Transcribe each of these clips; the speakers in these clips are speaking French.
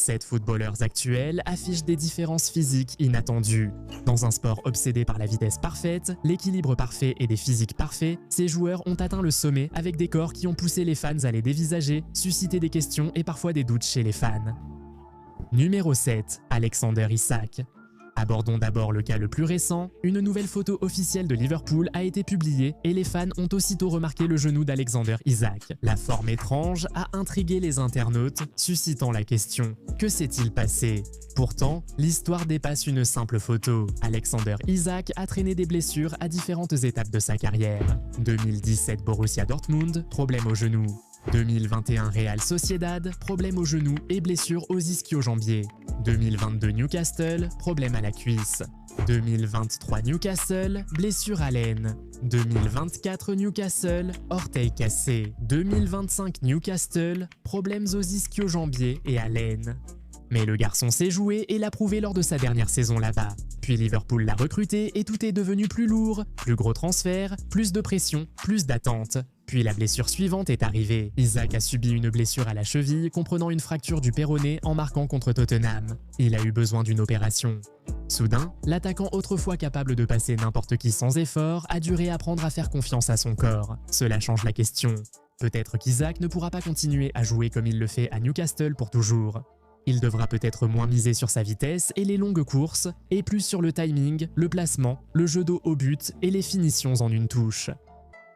7 footballeurs actuels affichent des différences physiques inattendues. Dans un sport obsédé par la vitesse parfaite, l'équilibre parfait et des physiques parfaits, ces joueurs ont atteint le sommet avec des corps qui ont poussé les fans à les dévisager, suscité des questions et parfois des doutes chez les fans. Numéro 7. Alexander Isak. Abordons d'abord le cas le plus récent. Une nouvelle photo officielle de Liverpool a été publiée et les fans ont aussitôt remarqué le genou d'Alexander Isak. La forme étrange a intrigué les internautes, suscitant la question « Que s'est-il passé ?» Pourtant, l'histoire dépasse une simple photo. Alexander Isak a traîné des blessures à différentes étapes de sa carrière. 2017 Borussia Dortmund, problème au genou. 2021 Real Sociedad, problème au genou et blessure aux ischio-jambiers. 2022 Newcastle, problème à la cuisse. 2023 Newcastle, blessure à l'aine. 2024 Newcastle, orteil cassé. 2025 Newcastle, problèmes aux ischio-jambiers et à l'aine. Mais le garçon s'est joué et l'a prouvé lors de sa dernière saison là-bas. Puis Liverpool l'a recruté et tout est devenu plus lourd, plus gros transfert, plus de pression, plus d'attente. Puis la blessure suivante est arrivée. Isak a subi une blessure à la cheville comprenant une fracture du péroné en marquant contre Tottenham. Il a eu besoin d'une opération. Soudain, l'attaquant autrefois capable de passer n'importe qui sans effort a dû réapprendre à faire confiance à son corps. Cela change la question. Peut-être qu'Isak ne pourra pas continuer à jouer comme il le fait à Newcastle pour toujours. Il devra peut-être moins miser sur sa vitesse et les longues courses, et plus sur le timing, le placement, le jeu d'eau au but et les finitions en une touche.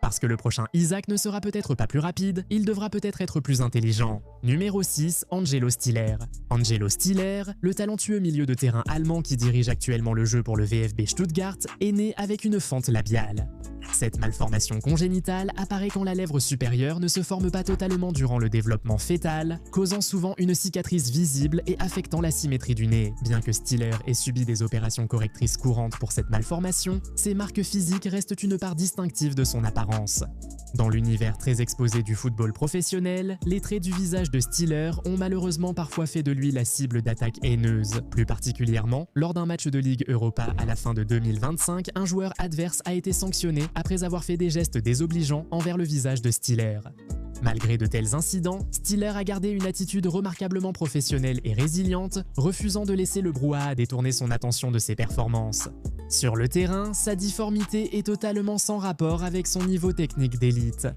Parce que le prochain Isak ne sera peut-être pas plus rapide, il devra peut-être être plus intelligent. Numéro 6, Angelo Stiller. Angelo Stiller, le talentueux milieu de terrain allemand qui dirige actuellement le jeu pour le VfB Stuttgart, est né avec une fente labiale. Cette malformation congénitale apparaît quand la lèvre supérieure ne se forme pas totalement durant le développement fœtal, causant souvent une cicatrice visible et affectant la symétrie du nez. Bien que Stiller ait subi des opérations correctrices courantes pour cette malformation, ses marques physiques restent une part distinctive de son apparence. Dans l'univers très exposé du football professionnel, les traits du visage de Stiller ont malheureusement parfois fait de lui la cible d'attaques haineuses. Plus particulièrement, lors d'un match de Ligue Europa à la fin de 2025, un joueur adverse a été sanctionné après avoir fait des gestes désobligeants envers le visage de Stiller. Malgré de tels incidents, Stiller a gardé une attitude remarquablement professionnelle et résiliente, refusant de laisser le brouhaha détourner son attention de ses performances. Sur le terrain, sa difformité est totalement sans rapport avec son niveau technique d'élite.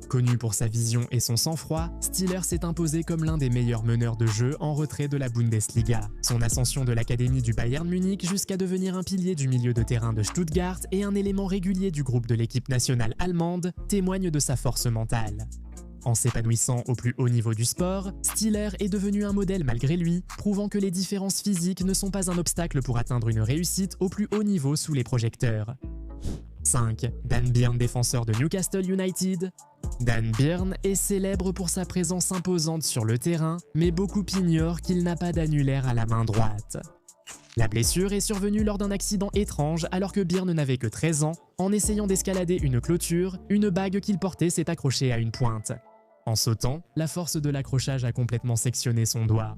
Connu pour sa vision et son sang-froid, Stiller s'est imposé comme l'un des meilleurs meneurs de jeu en retrait de la Bundesliga. Son ascension de l'académie du Bayern Munich jusqu'à devenir un pilier du milieu de terrain de Stuttgart et un élément régulier du groupe de l'équipe nationale allemande témoigne de sa force mentale. En s'épanouissant au plus haut niveau du sport, Stiller est devenu un modèle malgré lui, prouvant que les différences physiques ne sont pas un obstacle pour atteindre une réussite au plus haut niveau sous les projecteurs. 5. Dan Byrne, défenseur de Newcastle United. Dan Byrne est célèbre pour sa présence imposante sur le terrain, mais beaucoup ignorent qu'il n'a pas d'annulaire à la main droite. La blessure est survenue lors d'un accident étrange alors que Byrne n'avait que 13 ans. En essayant d'escalader une clôture, une bague qu'il portait s'est accrochée à une pointe. En sautant, la force de l'accrochage a complètement sectionné son doigt.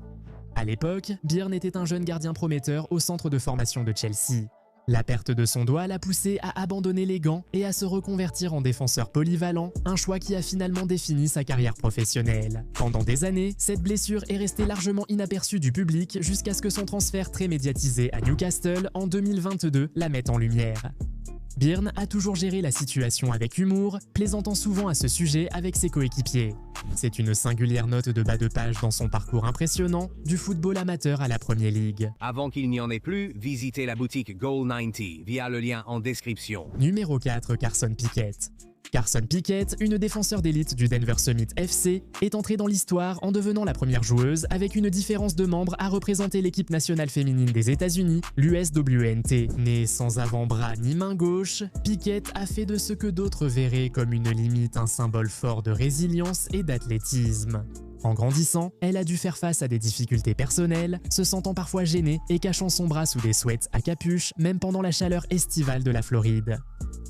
À l'époque, Byrne était un jeune gardien prometteur au centre de formation de Chelsea. La perte de son doigt l'a poussé à abandonner les gants et à se reconvertir en défenseur polyvalent, un choix qui a finalement défini sa carrière professionnelle. Pendant des années, cette blessure est restée largement inaperçue du public jusqu'à ce que son transfert très médiatisé à Newcastle en 2022 la mette en lumière. Byrne a toujours géré la situation avec humour, plaisantant souvent à ce sujet avec ses coéquipiers. C'est une singulière note de bas de page dans son parcours impressionnant, du football amateur à la Premier League. Avant qu'il n'y en ait plus, visitez la boutique Goal90 via le lien en description. Numéro 4, Carson Pickett. Carson Pickett, une défenseur d'élite du Denver Summit FC, est entrée dans l'histoire en devenant la première joueuse avec une différence de membre à représenter l'équipe nationale féminine des États-Unis, l'USWNT. Née sans avant-bras ni main gauche, Pickett a fait de ce que d'autres verraient comme une limite un symbole fort de résilience et d'athlétisme. En grandissant, elle a dû faire face à des difficultés personnelles, se sentant parfois gênée et cachant son bras sous des sweats à capuche, même pendant la chaleur estivale de la Floride.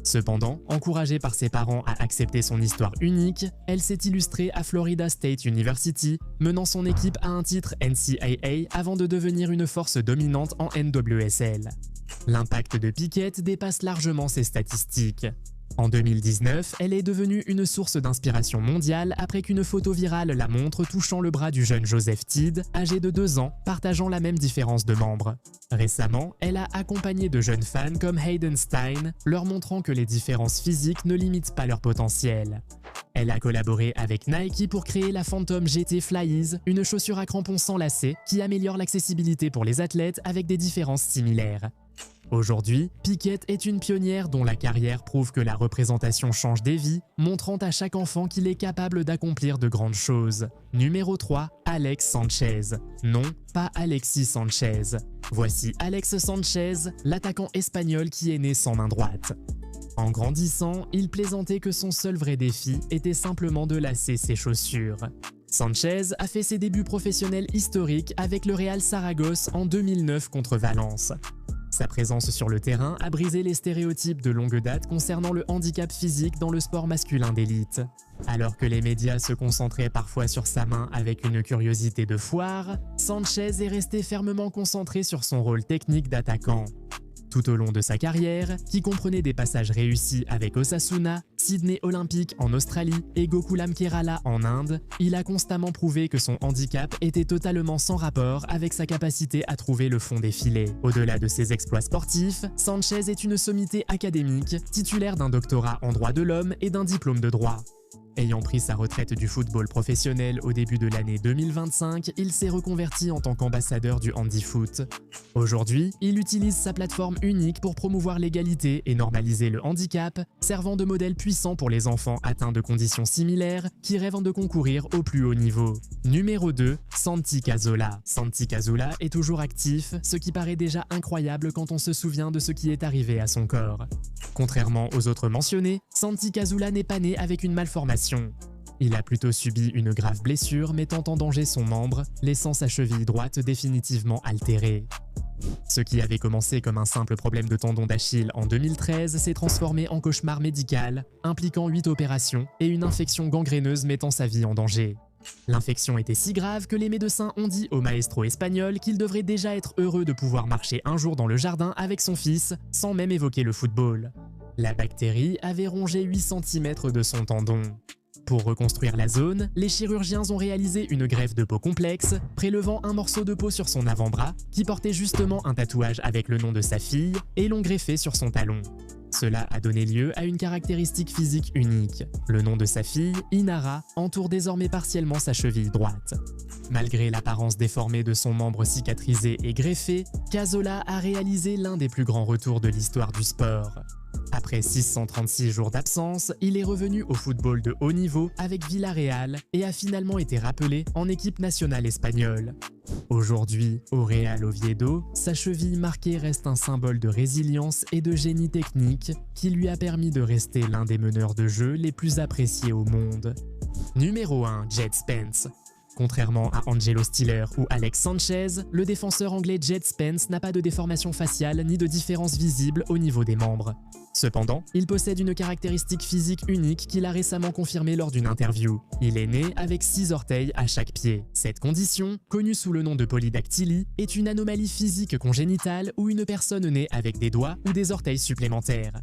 Cependant, encouragée par ses parents à accepter son histoire unique, elle s'est illustrée à Florida State University, menant son équipe à un titre NCAA avant de devenir une force dominante en NWSL. L'impact de Pickett dépasse largement ses statistiques. En 2019, elle est devenue une source d'inspiration mondiale après qu'une photo virale la montre touchant le bras du jeune Joseph Teed, âgé de 2 ans, partageant la même différence de membres. Récemment, elle a accompagné de jeunes fans comme Hayden Stein, leur montrant que les différences physiques ne limitent pas leur potentiel. Elle a collaboré avec Nike pour créer la Phantom GT Flyease, une chaussure à crampons sans lacets qui améliore l'accessibilité pour les athlètes avec des différences similaires. Aujourd'hui, Piquet est une pionnière dont la carrière prouve que la représentation change des vies, montrant à chaque enfant qu'il est capable d'accomplir de grandes choses. Numéro 3, Alex Sanchez. Non, pas Alexis Sanchez. Voici Alex Sanchez, l'attaquant espagnol qui est né sans main droite. En grandissant, il plaisantait que son seul vrai défi était simplement de lasser ses chaussures. Sanchez a fait ses débuts professionnels historiques avec le Real Saragosse en 2009 contre Valence. Sa présence sur le terrain a brisé les stéréotypes de longue date concernant le handicap physique dans le sport masculin d'élite. Alors que les médias se concentraient parfois sur sa main avec une curiosité de foire, Sanchez est resté fermement concentré sur son rôle technique d'attaquant. Tout au long de sa carrière, qui comprenait des passages réussis avec Osasuna, Sydney Olympique en Australie et Gokulam Kerala en Inde, il a constamment prouvé que son handicap était totalement sans rapport avec sa capacité à trouver le fond des filets. Au-delà de ses exploits sportifs, Sanchez est une sommité académique, titulaire d'un doctorat en droit de l'homme et d'un diplôme de droit. Ayant pris sa retraite du football professionnel au début de l'année 2025, il s'est reconverti en tant qu'ambassadeur du handifoot. Aujourd'hui, il utilise sa plateforme unique pour promouvoir l'égalité et normaliser le handicap, servant de modèle puissant pour les enfants atteints de conditions similaires qui rêvent de concourir au plus haut niveau. Numéro 2, Santi Cazorla. Santi Cazorla est toujours actif, ce qui paraît déjà incroyable quand on se souvient de ce qui est arrivé à son corps. Contrairement aux autres mentionnés, Santi Cazorla n'est pas né avec une malformation. Il a plutôt subi une grave blessure mettant en danger son membre, laissant sa cheville droite définitivement altérée. Ce qui avait commencé comme un simple problème de tendon d'Achille en 2013 s'est transformé en cauchemar médical, impliquant 8 opérations et une infection gangréneuse mettant sa vie en danger. L'infection était si grave que les médecins ont dit au maestro espagnol qu'il devrait déjà être heureux de pouvoir marcher un jour dans le jardin avec son fils, sans même évoquer le football. La bactérie avait rongé 8 cm de son tendon. Pour reconstruire la zone, les chirurgiens ont réalisé une greffe de peau complexe, prélevant un morceau de peau sur son avant-bras, qui portait justement un tatouage avec le nom de sa fille, et l'ont greffé sur son talon. Cela a donné lieu à une caractéristique physique unique. Le nom de sa fille, Inara, entoure désormais partiellement sa cheville droite. Malgré l'apparence déformée de son membre cicatrisé et greffé, Cazorla a réalisé l'un des plus grands retours de l'histoire du sport. Après 636 jours d'absence, il est revenu au football de haut niveau avec Villarreal et a finalement été rappelé en équipe nationale espagnole. Aujourd'hui, au Real Oviedo, sa cheville marquée reste un symbole de résilience et de génie technique qui lui a permis de rester l'un des meneurs de jeu les plus appréciés au monde. Numéro 1, Jed Spence. Contrairement à Angelo Stiller ou Alex Sanchez, le défenseur anglais Jed Spence n'a pas de déformation faciale ni de différence visible au niveau des membres. Cependant, il possède une caractéristique physique unique qu'il a récemment confirmée lors d'une interview. Il est né avec 6 orteils à chaque pied. Cette condition, connue sous le nom de polydactylie, est une anomalie physique congénitale où une personne naît avec des doigts ou des orteils supplémentaires.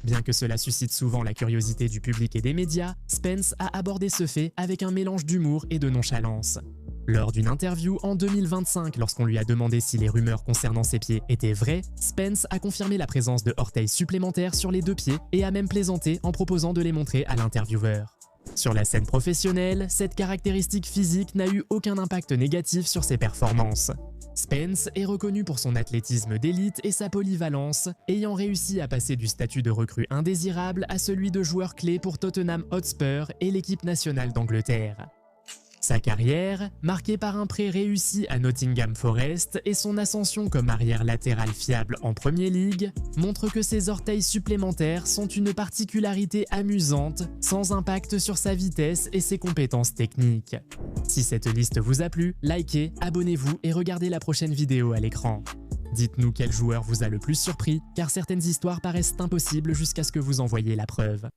Bien que cela suscite souvent la curiosité du public et des médias, Spence a abordé ce fait avec un mélange d'humour et de nonchalance. Lors d'une interview en 2025, lorsqu'on lui a demandé si les rumeurs concernant ses pieds étaient vraies, Spence a confirmé la présence de orteils supplémentaires sur les 2 pieds et a même plaisanté en proposant de les montrer à l'intervieweur. Sur la scène professionnelle, cette caractéristique physique n'a eu aucun impact négatif sur ses performances. Spence est reconnu pour son athlétisme d'élite et sa polyvalence, ayant réussi à passer du statut de recrue indésirable à celui de joueur clé pour Tottenham Hotspur et l'équipe nationale d'Angleterre. Sa carrière, marquée par un prêt réussi à Nottingham Forest et son ascension comme arrière latéral fiable en Premier League, montre que ses orteils supplémentaires sont une particularité amusante, sans impact sur sa vitesse et ses compétences techniques. Si cette liste vous a plu, likez, abonnez-vous et regardez la prochaine vidéo à l'écran. Dites-nous quel joueur vous a le plus surpris, car certaines histoires paraissent impossibles jusqu'à ce que vous en voyiez la preuve.